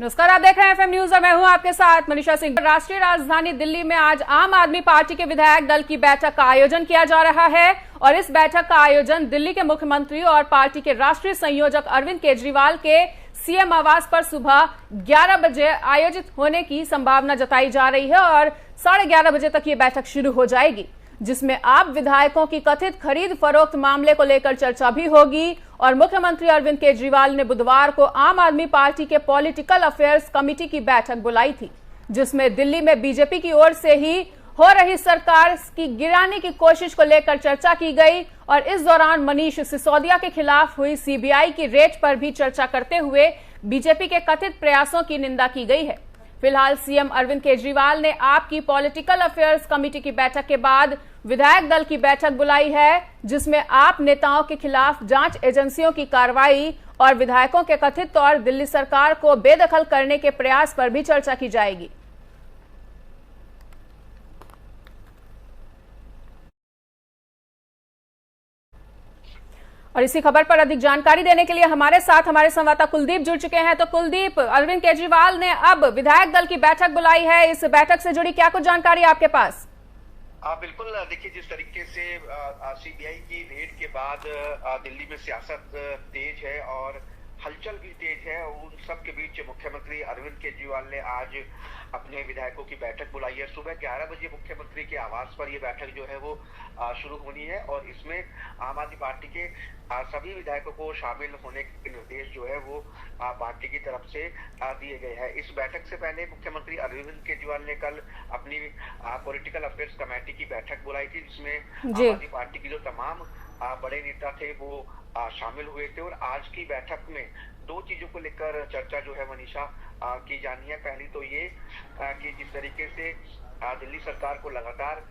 नमस्कार, आप देख रहे हैं एफएम न्यूज और मैं हूं आपके साथ मनीषा सिंह। राष्ट्रीय राजधानी दिल्ली में आज आम आदमी पार्टी के विधायक दल की बैठक का आयोजन किया जा रहा है और इस बैठक का आयोजन दिल्ली के मुख्यमंत्री और पार्टी के राष्ट्रीय संयोजक अरविंद केजरीवाल के सीएम आवास पर सुबह 11 बजे आयोजित होने की संभावना जताई जा रही है और 11:30 बजे तक ये बैठक शुरू हो जाएगी, जिसमें आप विधायकों की कथित खरीद फरोख्त मामले को लेकर चर्चा भी होगी। और मुख्यमंत्री अरविंद केजरीवाल ने बुधवार को आम आदमी पार्टी के पॉलिटिकल अफेयर्स कमेटी की बैठक बुलाई थी, जिसमें दिल्ली में बीजेपी की ओर से ही हो रही सरकार की गिराने की कोशिश को लेकर चर्चा की गई और इस दौरान मनीष सिसोदिया के खिलाफ हुई सीबीआई की रेड पर भी चर्चा करते हुए बीजेपी के कथित प्रयासों की निंदा की गई है। फिलहाल सीएम अरविंद केजरीवाल ने आपकी पॉलिटिकल अफेयर्स कमेटी की बैठक के बाद विधायक दल की बैठक बुलाई है, जिसमें आप नेताओं के खिलाफ जांच एजेंसियों की कार्रवाई और विधायकों के कथित तौर दिल्ली सरकार को बेदखल करने के प्रयास पर भी चर्चा की जाएगी। और इसी खबर पर अधिक जानकारी देने के लिए हमारे साथ हमारे संवाददाता कुलदीप जुड़ चुके हैं। तो कुलदीप, अरविंद केजरीवाल ने अब विधायक दल की बैठक बुलाई है, इस बैठक से जुड़ी क्या कुछ जानकारी आपके पास? बिल्कुल, देखिए जिस तरीके से सीबीआई की रेड के बाद दिल्ली में सियासत तेज है और हलचल भी तेज है, उन सब के बीच मुख्यमंत्री अरविंद केजरीवाल ने आज अपने विधायकों की बैठक बुलाई है। सुबह 11 बजे मुख्यमंत्री के आवास पर ये बैठक जो है वो शुरू होनी है और इसमें आम आदमी पार्टी के सभी विधायकों को शामिल होने के निर्देश जो है वो पार्टी की तरफ से दिए गए हैं। इस बैठक से पहले मुख्यमंत्री अरविंद केजरीवाल ने कल अपनी पॉलिटिकल अफेयर्स कमेटी की बैठक बुलाई थी, जिसमें आम आदमी पार्टी के जो तमाम बड़े नेता थे वो शामिल हुए थे। और आज की बैठक में दो चीजों को लेकर चर्चा जो है मनीषा की जानी है। पहली तो ये कि जिस तरीके से दिल्ली सरकार को लगातार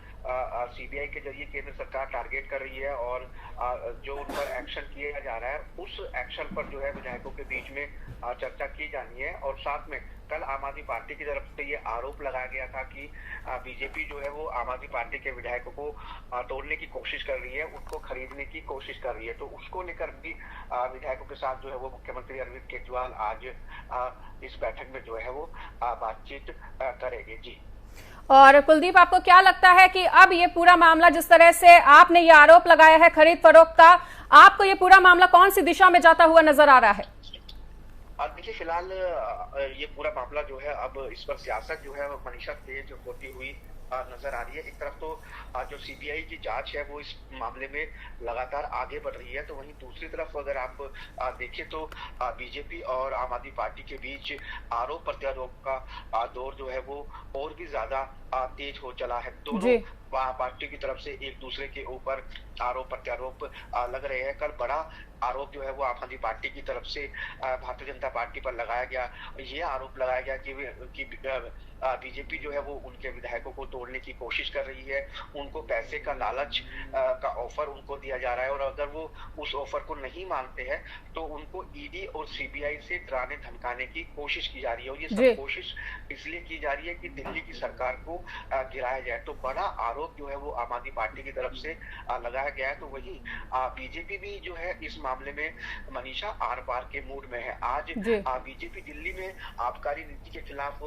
सीबीआई के जरिए केंद्र सरकार टारगेट कर रही है और जो उन पर एक्शन किया जा रहा है, उस एक्शन पर जो है विधायकों के बीच में चर्चा की जानी है। और साथ में कल आम आदमी पार्टी की तरफ से ये आरोप लगाया गया था कि बीजेपी जो है वो आम आदमी पार्टी के विधायकों को तोड़ने की कोशिश कर रही है, उनको खरीदने की कोशिश कर रही है। तो उसको लेकर भी विधायकों के साथ जो है वो मुख्यमंत्री अरविंद केजरीवाल आज इस बैठक में जो है वो बातचीत करेंगे। जी। और कुलदीप, आपको क्या लगता है कि अब ये पूरा मामला, जिस तरह से आपने ये आरोप लगाया है खरीद फरोख्त का, आपको ये पूरा मामला कौन सी दिशा में जाता हुआ नजर आ रहा है? देखिए, फिलहाल ये पूरा मामला जो है अब इस पर सियासत जो है मनीषा तेज होती हुई नजर आ रही है। एक तरफ तो जो सीबीआई की जांच है वो इस मामले में लगातार आगे बढ़ रही है, तो वहीं दूसरी तरफ अगर आप देखें तो बीजेपी और आम आदमी पार्टी के बीच आरोप प्रत्यारोप का दौर जो है वो और भी ज्यादा तेज हो चला है। दोनों पार्टी की तरफ से एक दूसरे के ऊपर आरोप प्रत्यारोप लग रहे हैं। कल बड़ा आरोप जो है वो आम आदमी पार्टी की तरफ से भारतीय जनता पार्टी पर लगाया गया। ये आरोप लगाया गया कि बीजेपी जो है वो उनके विधायकों को तोड़ने की कोशिश कर रही है, उनको पैसे का लालच का ऑफर उनको दिया जा रहा है और अगर वो उस ऑफर को नहीं मानते हैं तो उनको ईडी और सीबीआई से डराने धमकाने की कोशिश की जा रही है। और ये सब कोशिश इसलिए की जा रही है कि दिल्ली की सरकार को गिराया जाए। तो बड़ा आरोप जो है वो आम आदमी पार्टी की तरफ से लगाया गया है। तो वही बीजेपी भी जो है इस मामले में मनीषा आर पार के मूड में है। आज बीजेपी दिल्ली में आबकारी नीति के खिलाफ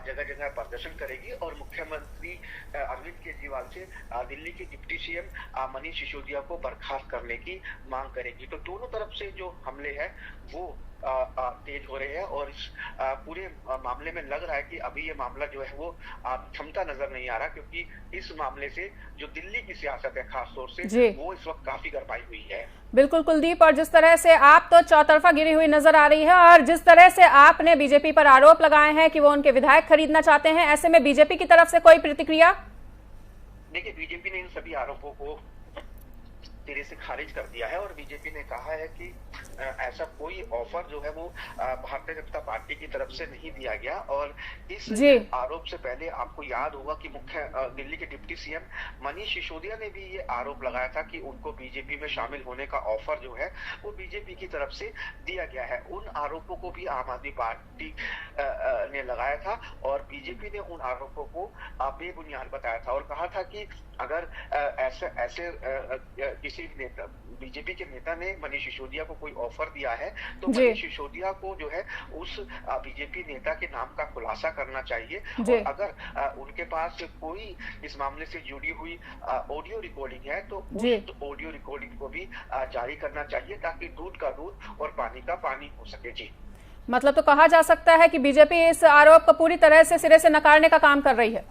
जगह प्रदर्शन करेगी और मुख्यमंत्री अरविंद केजरीवाल से दिल्ली के डिप्टी सीएम मनीष सिसोदिया को बर्खास्त करने की मांग करेगी। तो दोनों तरफ से जो हमले हैं वो तेज हो रहे हैं और इस पूरे मामले में लग रहा है कि अभी ये मामला जो है वो थमता नजर नहीं आ रहा, क्योंकि इस मामले से जो दिल्ली की सियासत है खास तौर से वो इस वक्त काफी गरमाई हुई है। बिल्कुल कुलदीप, और जिस तरह से आप तो चौतरफा गिरी हुई नजर आ रही है और जिस तरह से आपने बीजेपी पर आरोप लगाए हैं कि वो उनके विधायक खरीदना चाहते हैं, ऐसे में बीजेपी की तरफ से कोई प्रतिक्रिया? देखिए, बीजेपी ने इन सभी आरोपों को सिरे से खारिज कर दिया है और बीजेपी ने कहा है कि ऐसा कोई ऑफर जो है वो भारतीय जनता पार्टी की तरफ से नहीं दिया गया। और इस आरोप से पहले आपको याद होगा कि दिल्ली के डिप्टी सीएम मनीष सिसोदिया ने भी ये आरोप लगाया था कि उनको बीजेपी में शामिल होने का ऑफर जो है वो बीजेपी की तरफ से दिया गया है। उन आरोपों को भी आम आदमी पार्टी ने लगाया था और बीजेपी ने उन आरोपों को बेबुनियाद बताया था और कहा था कि अगर ऐसे ऐसे किसी नेता, बीजेपी के नेता ने मनीष सिसोदिया को कोई ऑफर दिया है तो मनीष सिसोदिया को जो है उस बीजेपी नेता के नाम का खुलासा करना चाहिए। और अगर उनके पास कोई इस मामले से जुड़ी हुई ऑडियो रिकॉर्डिंग है तो उस ऑडियो रिकॉर्डिंग को भी जारी करना चाहिए, ताकि दूध का दूध और पानी का पानी हो सके। जी, मतलब तो कहा जा सकता है कि बीजेपी इस आरोप को पूरी तरह से सिरे से नकारने का काम कर रही है।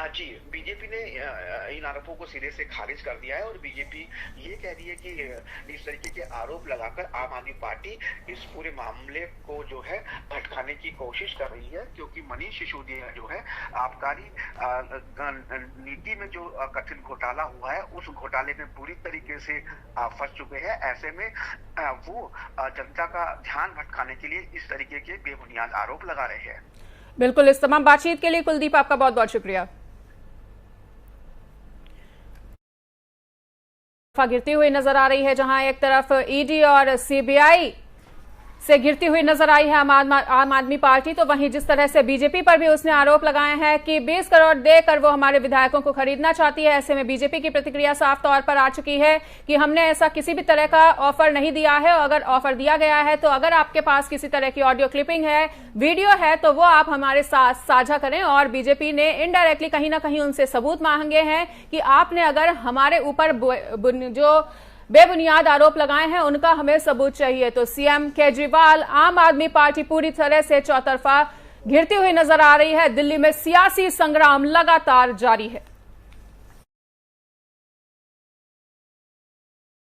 जी, बीजेपी ने इन आरोपों को सिरे से खारिज कर दिया है और बीजेपी ये कह रही है कि इस तरीके के आरोप लगाकर आम आदमी पार्टी इस पूरे मामले को जो है भटकाने की कोशिश कर रही है, क्योंकि मनीष सिसोदिया जो है आबकारी नीति में जो कथित घोटाला हुआ है उस घोटाले में पूरी तरीके से फंस चुके हैं। ऐसे में वो जनता का ध्यान भटकाने के लिए इस तरीके के बेबुनियाद आरोप लगा रहे हैं। बिल्कुल, इस तमाम बातचीत के लिए कुलदीप आपका बहुत बहुत शुक्रिया। गिरती हुई नजर आ रही है, जहां एक तरफ ईडी और सीबीआई से गिरती हुई नजर आई है आम आदमी पार्टी, तो वहीं जिस तरह से बीजेपी पर भी उसने आरोप लगाए हैं कि 20 करोड़ देकर वो हमारे विधायकों को खरीदना चाहती है। ऐसे में बीजेपी की प्रतिक्रिया साफ तौर पर आ चुकी है कि हमने ऐसा किसी भी तरह का ऑफर नहीं दिया है, और अगर ऑफर दिया गया है तो अगर आपके पास किसी तरह की ऑडियो क्लिपिंग है, वीडियो है, तो वो आप हमारे साथ साझा करें। और बीजेपी ने इनडायरेक्टली कहीं ना कहीं उनसे सबूत मांगे हैं कि आपने अगर हमारे ऊपर जो बेबुनियाद आरोप लगाए हैं उनका हमें सबूत चाहिए। तो सीएम केजरीवाल, आम आदमी पार्टी पूरी तरह से चौतरफा घिरती हुई नजर आ रही है। दिल्ली में सियासी संग्राम लगातार जारी है।